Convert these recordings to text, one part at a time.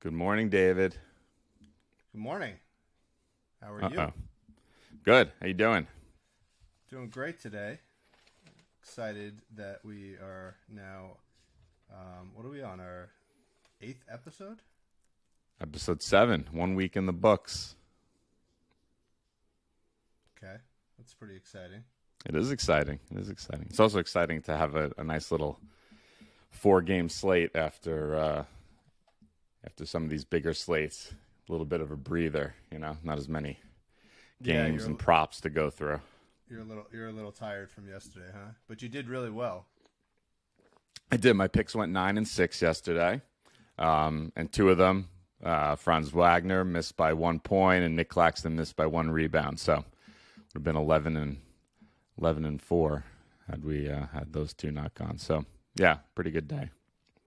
Good morning, David. Good morning. How are you? Good. How you doing? Doing great today. Excited that we are now, what are we on, our 8th episode? Episode 7, 1 week in the books. Okay, that's pretty exciting. It is exciting. It's also exciting to have a nice little 4-game slate after some of these bigger slates. A little bit of a breather, not as many games and props to go through. You're a little tired from yesterday, huh? But you did really well. I did. My picks went 9 and 6 yesterday, and 2 of them, Franz Wagner missed by 1 point, and Nick Claxton missed by 1 rebound. So it would have been 11 and 4 had we had those 2 not gone. So yeah, pretty good day.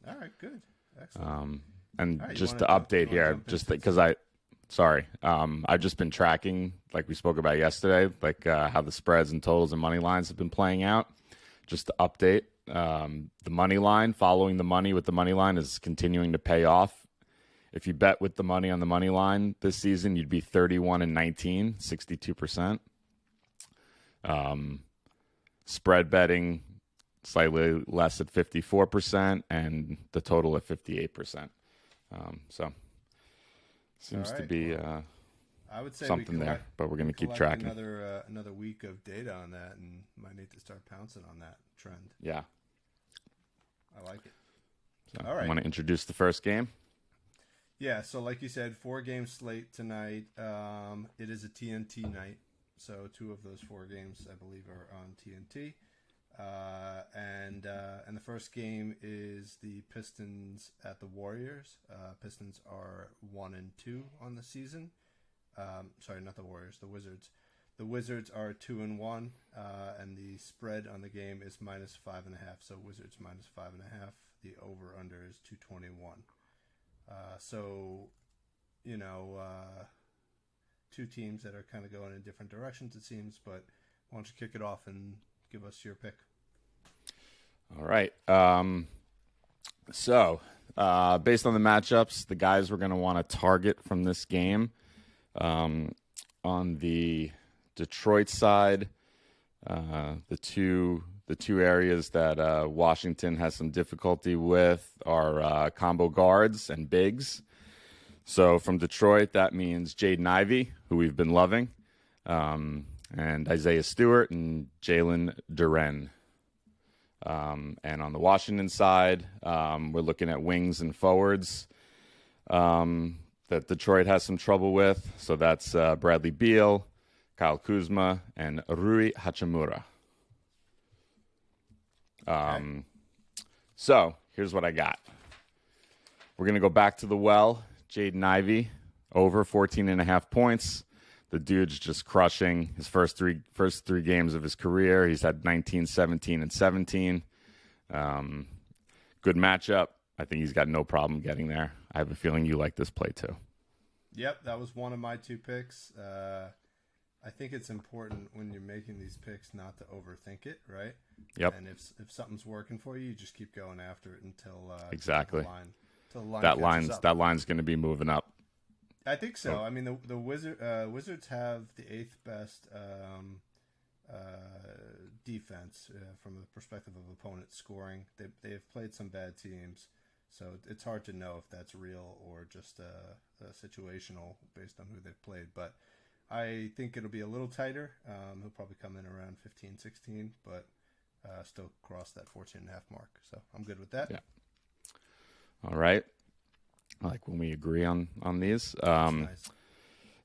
All right, good, excellent. And right, just to update here, just because I've just been tracking, like we spoke about yesterday, like how the spreads and totals and money lines have been playing out. Just to update, the money line, following the money with the money line is continuing to pay off. If you bet with the money on the money line this season, you'd be 31-19, 62%. Spread betting, slightly less at 54%, and the total at 58%. So seems to be I would say something there, but we're going to keep tracking. Another week of data on that, and might need to start pouncing on that trend. Yeah, I like it. So all right, I want to introduce the first game. Yeah, so like you said, 4-game slate tonight. It is a TNT night, so 2 of those 4 games, I believe, are on TNT. And the first game is the Pistons at the Warriors. Pistons are 1-2 on the season. Sorry, not the Warriors, the Wizards. The Wizards are 2-1, and the spread on the game is -5.5. So Wizards -5.5. The over/under is 221. So, 2 teams that are kind of going in different directions, it seems. But why don't you kick it off and give us your pick? All right. So, based on the matchups, the guys we're going to want to target from this game, on the Detroit side, the two areas that Washington has some difficulty with are combo guards and bigs. So from Detroit, that means Jaden Ivey, who we've been loving, and Isaiah Stewart and Jalen Duren. And on the Washington side, we're looking at wings and forwards that Detroit has some trouble with. So that's Bradley Beal, Kyle Kuzma, and Rui Hachimura. Okay. So here's what I got. We're going to go back to the well. Jaden Ivey, over 14.5 points. The dude's just crushing his first three games of his career. He's had 19, 17, and 17. Good matchup. I think he's got no problem getting there. I have a feeling you like this play too. Yep, that was one of my 2 picks. I think it's important when you're making these picks not to overthink it, right? Yep. And if something's working for you, you just keep going after it until exactly the line that line's going to be moving up. I think so. I mean, the Wizards have the 8th best defense from the perspective of opponent scoring. They have played some bad teams, so it's hard to know if that's real or just situational based on who they've played. But I think it'll be a little tighter. He'll probably come in around 15, 16, but still cross that 14.5 mark. So I'm good with that. Yeah. All right. I like when we agree on these. Nice.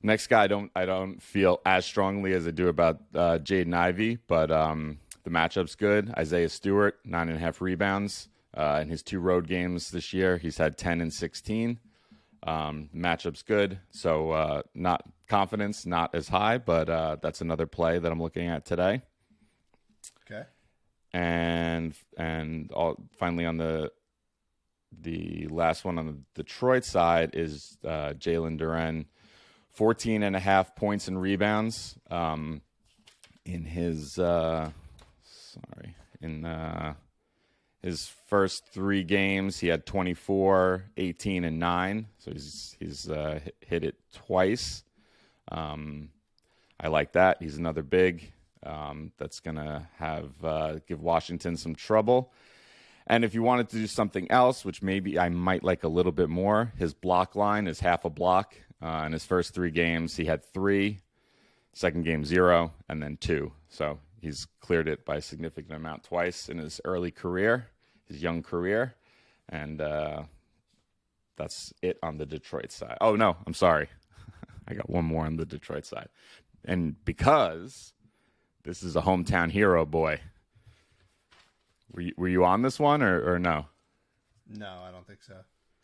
Next guy, I don't feel as strongly as I do about Jaden Ivey, but the matchup's good. Isaiah Stewart, 9.5 rebounds in his 2 road games this year. He's had 10 and 16. Matchup's good, so not confidence not as high, but that's another play that I'm looking at today. Okay. And finally on the last one on the Detroit side is Jalen Duren, 14.5 points and rebounds in his His first 3 games, he had 24, 18, and 9. So he's hit it twice. I like that. He's another big that's going to give Washington some trouble. And if you wanted to do something else, which maybe I might like a little bit more, his block line is half a block. In his first 3 games, he had 3, second game 0, and then 2. So he's cleared it by a significant amount twice in his early career, his young career. And that's it on the Detroit side. Oh, no, I'm sorry. I got one more on the Detroit side. And because this is a hometown hero, boy. Were you on this one or no? No, I don't think so.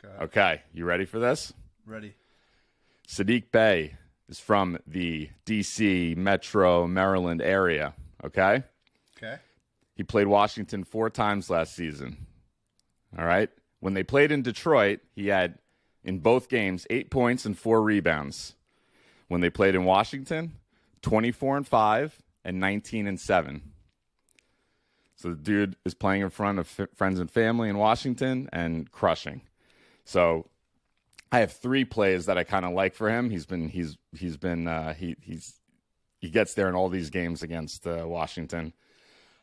Go ahead. Okay, you ready for this? Ready. Sadiq Bey is from the D.C. Metro, Maryland area, okay? Okay. He played Washington 4 times last season, all right? When they played in Detroit, he had, in both games, 8 points and 4 rebounds. When they played in Washington, 24-5 and 19-7. So the dude is playing in front of friends and family in Washington and crushing. So I have 3 plays that I kind of like for him. He gets there in all these games against Washington.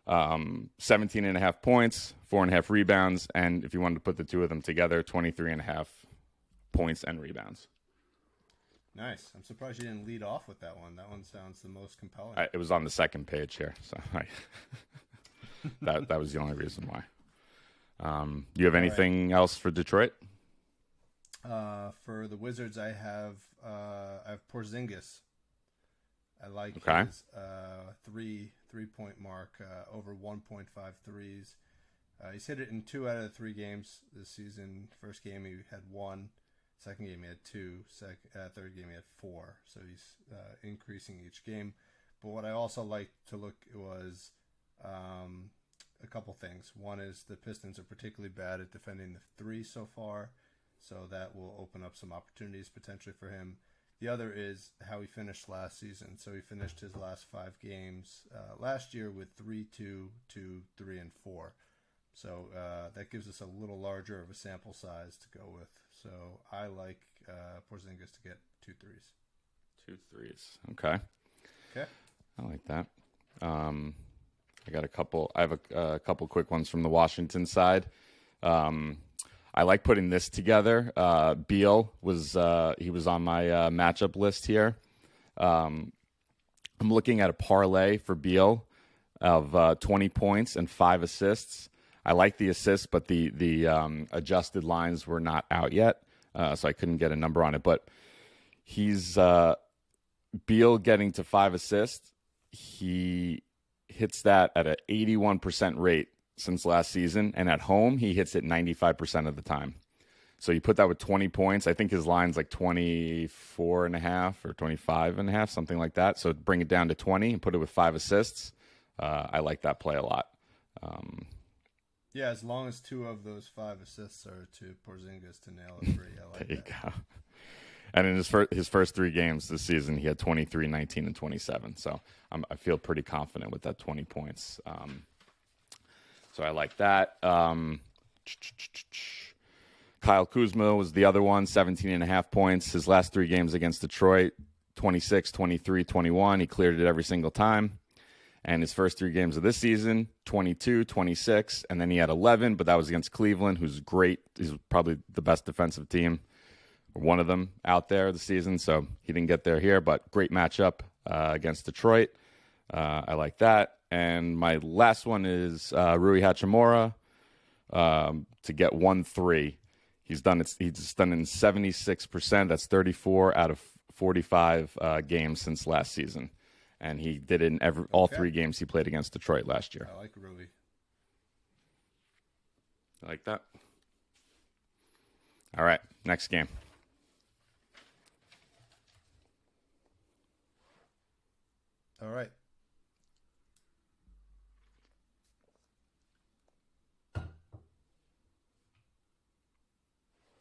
17.5 points, 4.5 rebounds, and if you wanted to put the 2 of them together, 23.5 points and rebounds. Nice. I'm surprised you didn't lead off with that one. That one sounds the most compelling. It was on the second page here, so that was the only reason why. You have anything else for Detroit? For the Wizards, I have Porzingis. I like his 3-point mark, over 1.5 threes. He's hit it in 2 out of the 3 games this season. First game he had 1. Second game he had 2. Third game he had 4. So he's increasing each game. But what I also like to look was a couple things. One is the Pistons are particularly bad at defending the 3 so far. So that will open up some opportunities potentially for him. The other is how he finished last season. So he finished his last 5 games last year with 3-2, 2, 3, and 4. So that gives us a little larger of a sample size to go with. So I like Porzingis to get 2 threes. 2 threes. Okay. I like that. I got a couple. I have a couple quick ones from the Washington side. I like putting this together. Beal was he was on my matchup list here. I'm looking at a parlay for Beal of 20 points and 5 assists. I like the assists, but the adjusted lines were not out yet, so I couldn't get a number on it. But he's Beal getting to 5 assists. He hits that at an 81% rate since last season, and at home he hits it 95% of the time. So you put that with 20 points. I think his line's like 24.5 or 25.5, something like that. So bring it down to 20 and put it with 5 assists. I like that play a lot. Yeah, as long as 2 of those 5 assists are to Porzingis to nail a 3. I like There you that. go. And in his first 3 games this season, he had 23, 19, and 27. So I feel pretty confident with that 20 points. So I like that. Kyle Kuzma was the other one, 17.5 points. His last 3 games against Detroit, 26, 23, 21. He cleared it every single time. And his first 3 games of this season, 22, 26, and then he had 11, but that was against Cleveland, who's great. He's probably the best defensive team, or one of them out there this season, so he didn't get there here, but great matchup against Detroit. I like that. And my last one is Rui Hachimura to get 1-3. He's done it in 76%. That's 34 out of 45 games since last season. And he did it in all 3 games he played against Detroit last year. I like Rui. I like that. All right, next game. All right.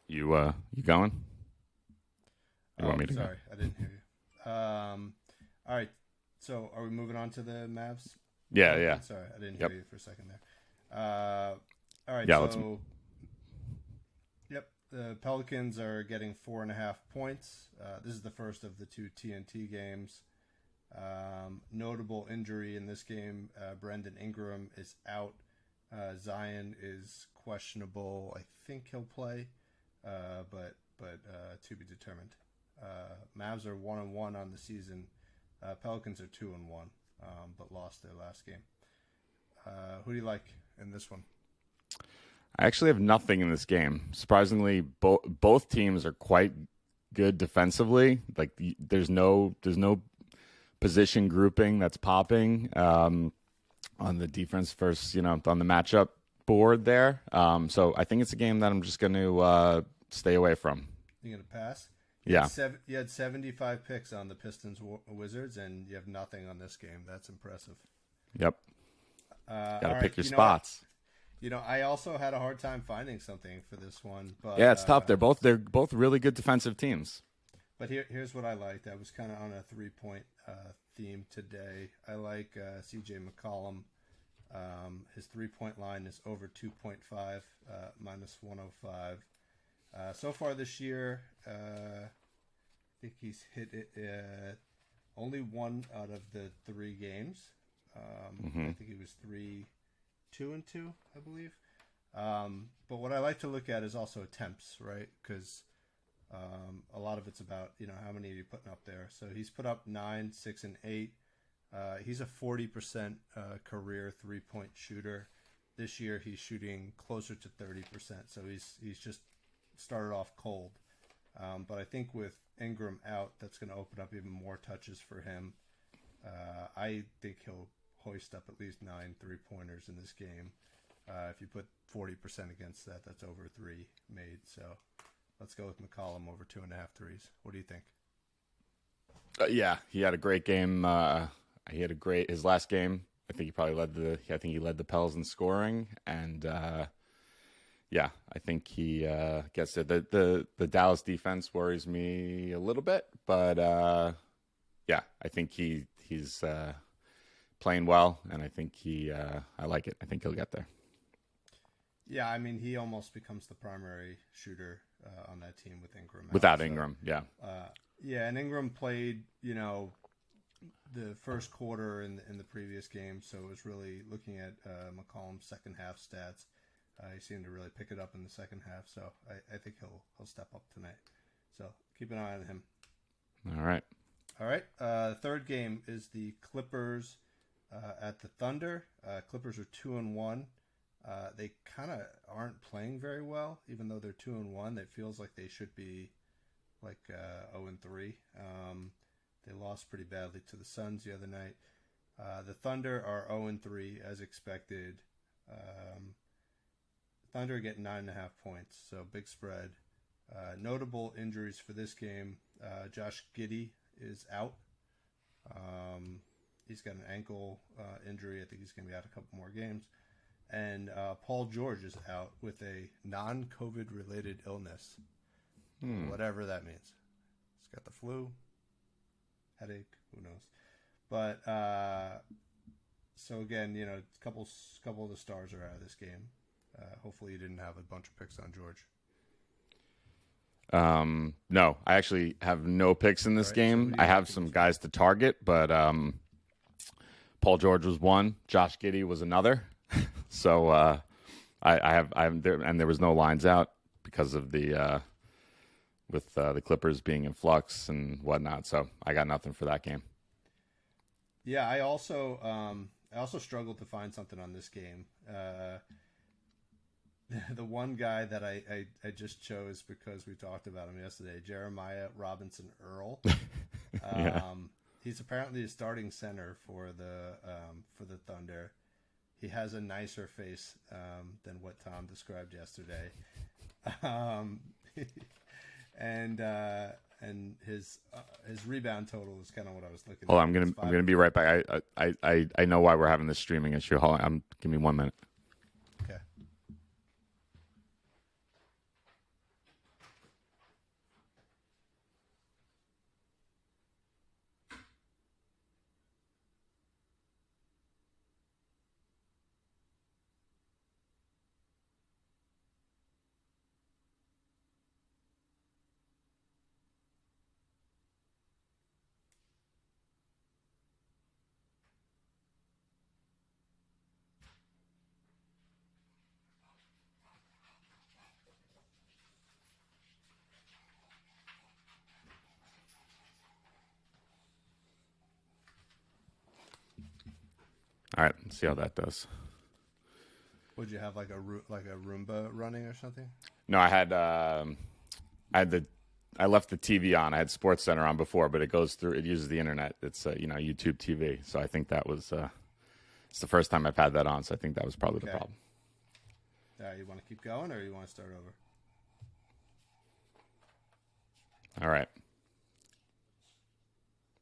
You going? You want me to sorry, I didn't hear you. All right. So are we moving on to the Mavs? Yeah. Sorry, I didn't hear you for a second there. All right, Yeah, let's. so yep, the Pelicans are getting 4.5 points. This is the first of the two TNT games. Notable injury in this game: Brendan Ingram is out. Zion is questionable. I think he'll play, but to be determined. Mavs are 1-1 on the season. Pelicans are 2-1, but lost their last game. Who do you like in this one? I actually have nothing in this game. Surprisingly, both teams are quite good defensively. Like there's no position grouping that's popping on the defense versus on the matchup board there. So I think it's a game that I'm just going to stay away from. You're gonna pass. Yeah. You had 75 picks on the Pistons Wizards, and you have nothing on this game. That's impressive. Yep. Got to All pick right, your spots. I also had a hard time finding something for this one, but Yeah, it's tough. They're both really good defensive teams. But here's what I liked. I was kind of on a 3-point theme today. I like C.J. McCollum. His 3-point line is over 2.5, minus 105. So far this year, I think he's hit it only one out of the 3 games. I think he was 2-2, I believe. But what I like to look at is also attempts, right? Because a lot of it's about how many are you putting up there. So he's put up 9, 6, and 8. He's a 40% career 3-point shooter. This year he's shooting closer to 30%. So he's just started off cold. But I think with Ingram out, that's going to open up even more touches for him. I think he'll hoist up at least 9 3-pointers in this game. If you put 40% against that, that's over 3 made. So let's go with McCollum over 2.5 threes. What do you think? Yeah, he had a great game. His last game. I think he probably led the Pels in scoring, and yeah, I think he gets it. The Dallas defense worries me a little bit, but yeah, I think he's playing well, and I think I like it. I think he'll get there. Yeah, I mean, he almost becomes the primary shooter on that team with Ingram. Without Ingram, yeah. Yeah, and Ingram played, the first quarter in the previous game, so it was really looking at McCollum's second half stats. He seemed to really pick it up in the second half, so I think he'll step up tonight. So keep an eye on him. All right. All right. Third game is the Clippers at the Thunder. Clippers are 2-1. They kind of aren't playing very well, even though they're 2-1. It feels like they should be like 0-3. They lost pretty badly to the Suns the other night. The Thunder are 0-3 as expected. Thunder get 9.5 points, so big spread. Notable injuries for this game: Josh Giddey is out. He's got an ankle injury. I think he's going to be out a couple more games. And Paul George is out with a non-COVID related illness, whatever that means. He's got the flu, headache, who knows. But so again, a couple of the stars are out of this game. Hopefully, you didn't have a bunch of picks on George. No, I actually have no picks in this game. So I have some guys to target, but Paul George was one. Josh Giddey was another. So I have there, and there was no lines out because of the with the Clippers being in flux and whatnot. So I got nothing for that game. Yeah, I also struggled to find something on this game. The one guy that I just chose because we talked about him yesterday, Jeremiah Robinson Earl. Yeah. He's apparently a starting center for the Thunder. He has a nicer face than what Tom described yesterday, and his rebound total is kind of what I was looking. Oh, at. I'm gonna be right back. I know why we're having this streaming issue. Hold on, give me 1 minute. Okay. All right, let's see how that does. Would you have like a Roomba running or something? No, I left the TV on. I had Sports Center on before, but it uses the internet. It's YouTube TV. So I think that was it's the first time I've had that on. So I think that was probably the problem. You want to keep going, or you want to start over? All right.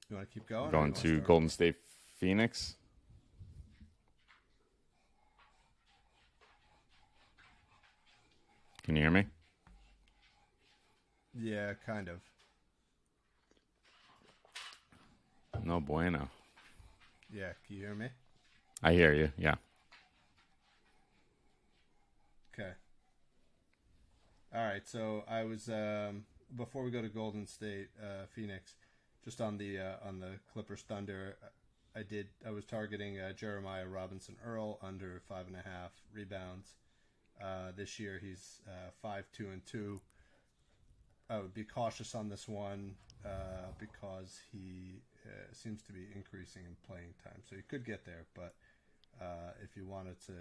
You want to keep going? Going to Golden State, Phoenix. Can you hear me? Yeah, kind of. No bueno. Yeah, can you hear me? I hear you, yeah. Okay. All right, so I was before we go to Golden State, Phoenix, just on the Clippers Thunder, I was targeting Jeremiah Robinson Earl under 5.5 rebounds. This year he's 5-2-2. I would be cautious on this one because he seems to be increasing in playing time. So you could get there, but if you wanted to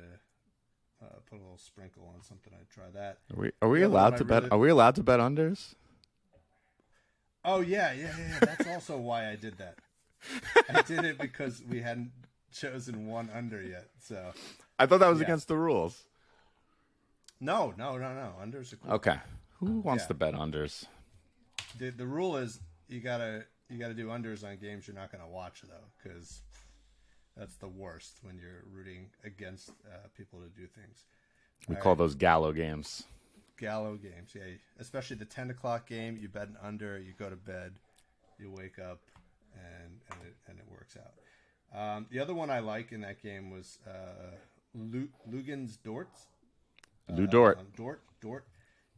put a little sprinkle on something, I'd try that. Are we allowed to bet? Are we allowed to bet unders? Oh yeah. That's also why I did that. I did it because we hadn't chosen one under yet. So I thought that was against the rules. No. Unders are cool. Okay. Who wants to bet unders? The rule is you gotta do unders on games you're not gonna watch though, because that's the worst when you're rooting against people to do things. We call those Gallo games. Gallo games, yeah. Especially the 10 o'clock game, you bet an under, you go to bed, you wake up, and it works out. The other one I like in that game was Lugens Dortz. Lou Dort. Dort.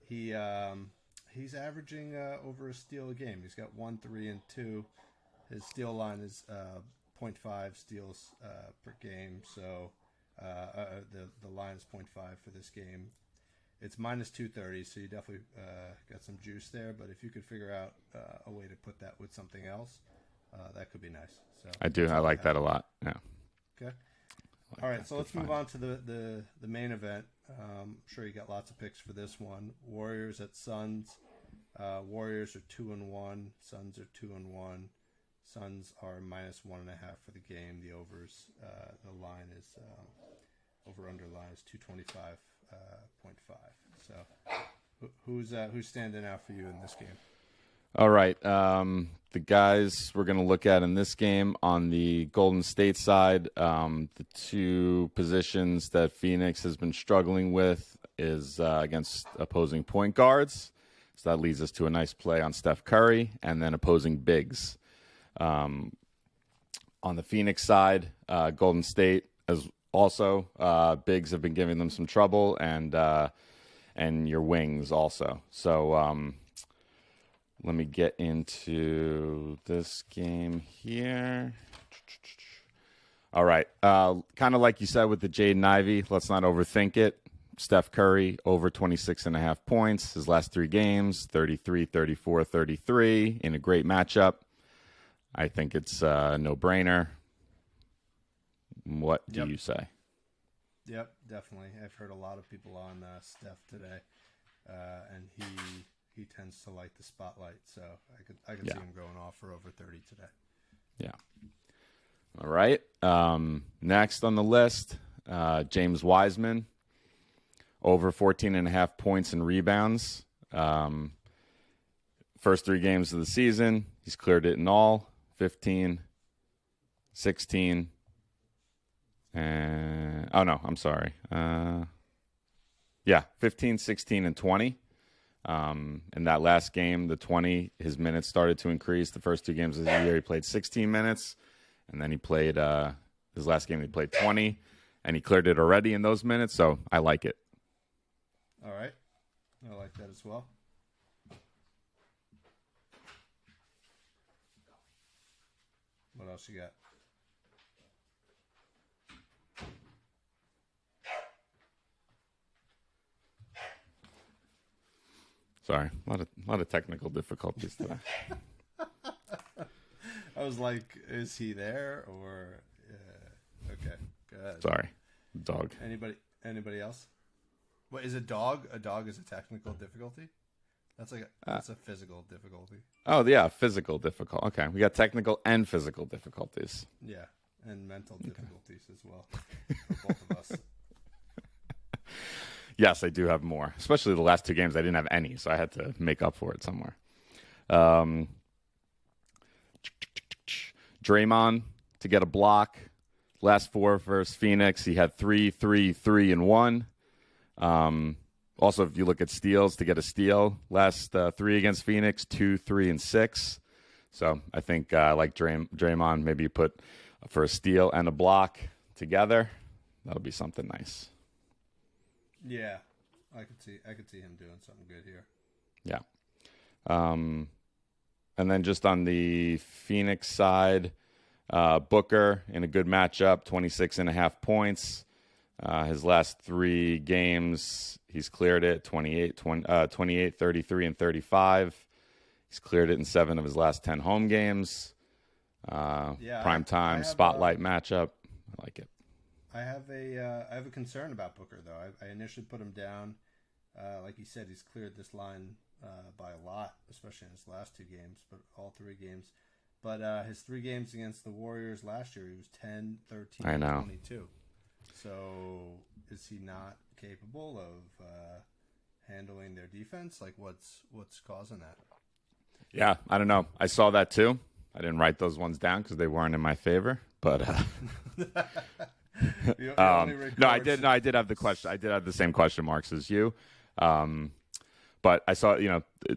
He's averaging over a steal a game. He's got 1, 3, and 2. His steal line is 0.5 steals per game. So the line is 0.5 for this game. It's minus 230, so you definitely got some juice there. But if you could figure out a way to put that with something else, that could be nice. So I do. I like that a lot. Yeah. Okay. All right, so let's move on to the main event. I'm sure you got lots of picks for this one. Warriors at Suns. Warriors are 2-1. Suns are 2-1. Suns are minus 1.5 for the game. The overs, the line is over/under line is 225.5. So, who's standing out for you in this game? All right. The guys we're going to look at in this game on the Golden State side, the two positions that Phoenix has been struggling with is against opposing point guards. So that leads us to a nice play on Steph Curry and then opposing bigs. On the Phoenix side, Golden State as also bigs have been giving them some trouble, and your wings also. So let me get into this game here. All right. Kind of like you said with the Jaden Ivey, let's not overthink it. Steph Curry, over 26.5 points. His last 3 games, 33, 34, 33, in a great matchup. I think it's a no-brainer. What do you say? Yep, definitely. I've heard a lot of people on Steph today, and he tends to like the spotlight, so I could see him going off for over 30 today. Yeah. All right. Next on the list, James Wiseman, over 14.5 points and rebounds. First 3 games of the season, he's cleared it in all. 15, 16, and... Oh, no, I'm sorry. 15, 16, and 20. In that last game, the 20, his minutes started to increase. The first 2 games of the year, he played 16 minutes. And then he played, his last game, he played 20. And he cleared it already in those minutes, so I like it. All right. I like that as well. What else you got? Sorry, a lot of technical difficulties today. I was like, is he there or? Okay, Go ahead. Sorry, dog. Anybody else? What is a dog? A dog is a technical difficulty. That's a physical difficulty. Oh yeah, physical difficult. Okay, we got technical and physical difficulties. Yeah, and mental difficulties as well for both of us. Yes, I do have more. Especially the last two games, I didn't have any, so I had to make up for it somewhere. Draymond to get a block. Last four versus Phoenix, he had 3, 3, 3, and 1. Also, if you look at steals, to get a steal, last 3 against Phoenix, 2, 3, and 6. So I think like Draymond, maybe you put for a steal and a block together. That'll be something nice. Yeah, I could see him doing something good here. Yeah. And then just on the Phoenix side, Booker in a good matchup, 26.5 points. His last 3 games, he's cleared it, 28, 33, and 35. He's cleared it in 7 of his last 10 home games. Prime time, spotlight matchup. I like it. I have a concern about Booker, though. I initially put him down. Like you said, he's cleared this line by a lot, especially in his last 2 games, but all 3 games. But his 3 games against the Warriors last year, he was 10, 13, and 22. So is he not capable of handling their defense? Like, what's causing that? Yeah, I don't know. I saw that too. I didn't write those ones down because they weren't in my favor. But no, I did. No, I did have the question. I did have the same question marks as you. But I saw,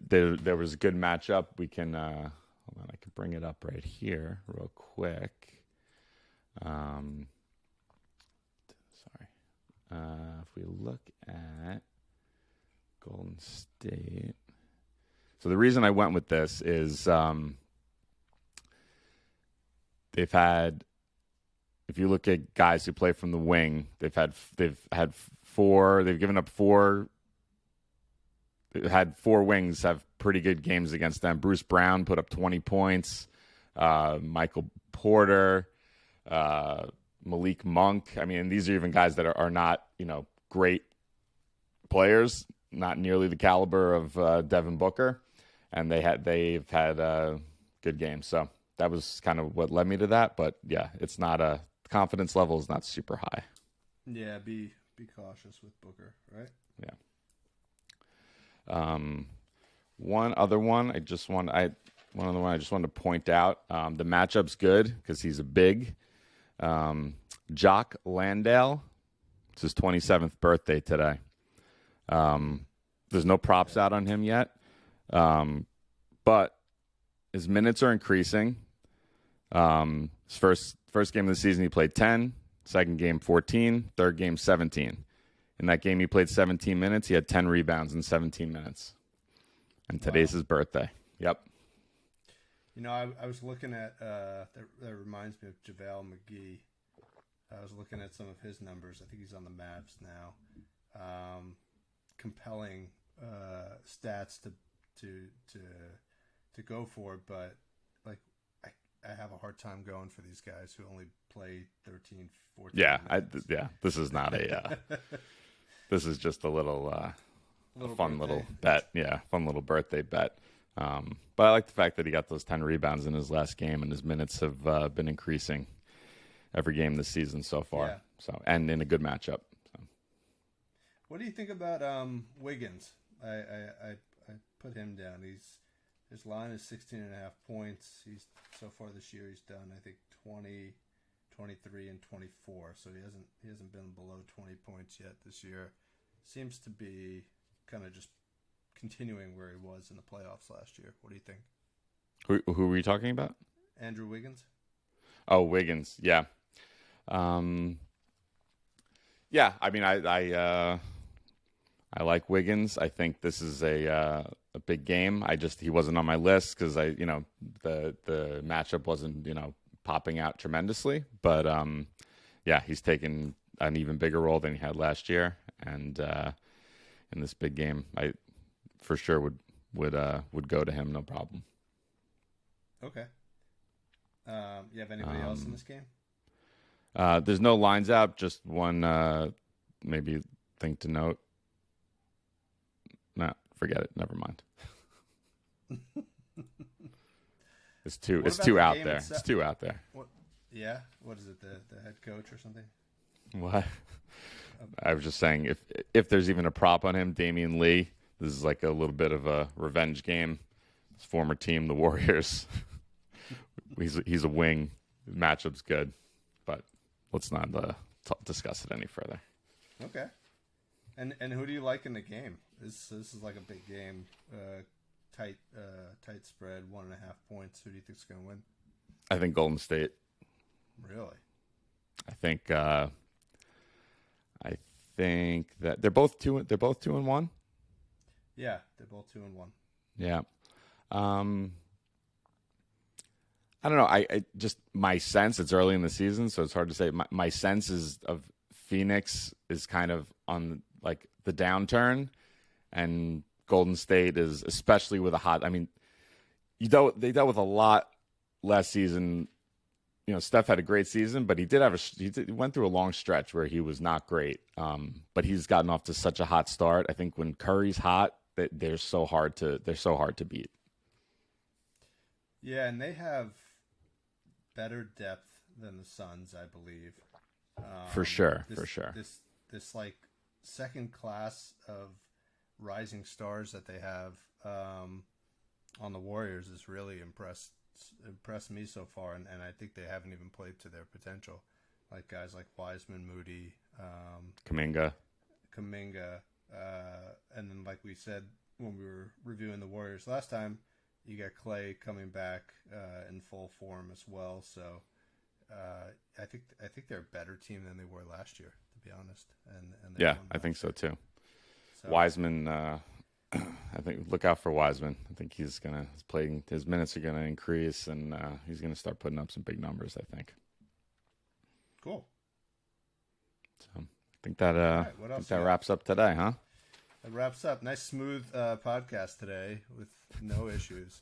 there was a good matchup. We can hold on. I can bring it up right here, real quick. If we look at Golden State. So the reason I went with this is they've had, if you look at guys who play from the wing, they've had 4. They've given up 4. Had 4 wings have pretty good games against them. Bruce Brown put up 20 points. Michael Porter, Malik Monk. I mean, these are even guys that are not, great players, not nearly the caliber of Devin Booker, and they've had good games. So that was kind of what led me to that. But yeah, it's not the confidence level is not super high. Yeah, be cautious with Booker, right? Yeah. One other one I just wanted to point out. The matchup's good because he's a big. Jock Landale. It's his 27th birthday today. There's no props out on him yet, but his minutes are increasing. His first game of the season, he played 10. Second game, 14. Third game, 17. In that game, he played 17 minutes. He had 10 rebounds in 17 minutes. And today's his birthday. Yep. I was looking at, that reminds me of JaVale McGee. I was looking at some of his numbers. I think he's on the Mavs now. Compelling stats to go for, but like I have a hard time going for these guys who only play 13, 14 minutes. This is not a this is just a little fun little bet. Yeah, fun little birthday bet. But I like the fact that he got those 10 rebounds in his last game, and his minutes have been increasing every game this season so far. Yeah. So, and in a good matchup. So. What do you think about Wiggins? I put him down. His line is 16.5 points. He's so far this year he's done I think 20, 23, and 24. So he hasn't been below 20 points yet this year. Seems to be kind of just continuing where he was in the playoffs last year. What do you think? Who were you talking about? Andrew Wiggins. Oh, Wiggins. Yeah. Yeah. I mean, I like Wiggins. I think this is a big game. He wasn't on my list because the matchup wasn't popping out tremendously. But yeah, he's taken an even bigger role than he had last year, and in this big game, I for sure would go to him, no problem. Okay. You have anybody else in this game? There's no lines out. Just one maybe thing to note. No, forget it. Never mind. It's two. What It's about two the out game there. itself? It's two out there. What? Yeah. What is it? The head coach or something? What? I was just saying, if there's even a prop on him, Damian Lee. This is like a little bit of a revenge game. His former team, the Warriors. he's a wing. The matchup's good, but let's not discuss it any further. Okay. And who do you like in the game? This is like a big game. Tight spread, 1.5 points. Who do you think's going to win? I think Golden State. Really? I think that they're both 2-1. Yeah, they're both 2-1. Yeah. I don't know. I just my sense. It's early in the season, so it's hard to say. My sense is of Phoenix is kind of on like the downturn, and Golden State is, especially with a hot. I mean, they dealt with a lot last season. You know, Steph had a great season, but he went through a long stretch where he was not great. But he's gotten off to such a hot start. I think when Curry's hot, they're so hard to beat. Yeah, and they have better depth than the Suns, I believe. For sure. This like second class of rising stars that they have on the Warriors has really impressed me so far, and I think they haven't even played to their potential. Like guys like Wiseman, Moody, Kuminga, and then like we said when we were reviewing the Warriors last time, you got Clay coming back in full form as well. So I think they're a better team than they were last year, to be honest. And yeah, I think so too. So. Wiseman, I think look out for Wiseman. I think his minutes are gonna increase, and he's gonna start putting up some big numbers. I think. Cool. So I think that right, that wraps up today, huh? That wraps up. Nice smooth podcast today with no issues.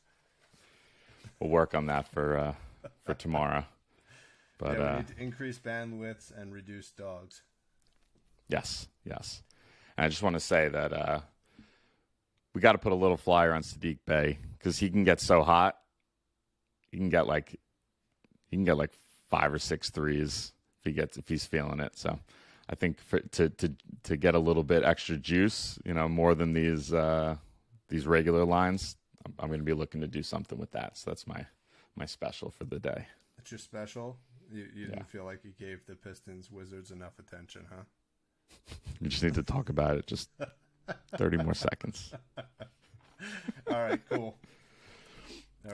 We'll work on that for tomorrow. But yeah, we need to increase bandwidths and reduce dogs. Yes. And I just want to say that we got to put a little flyer on Sadiq Bey because he can get so hot. He can get like 5 or 6 threes if he's feeling it. So I think to get a little bit extra juice, more than these regular lines, I'm going to be looking to do something with that. So that's my special for the day. That's your special? You didn't feel like you gave the Pistons Wizards enough attention, huh? You just need to talk about it. Just 30 more seconds. All right, cool.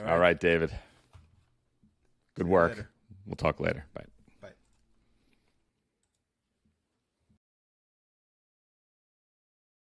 All right, David. Good work. Later. We'll talk later. Bye.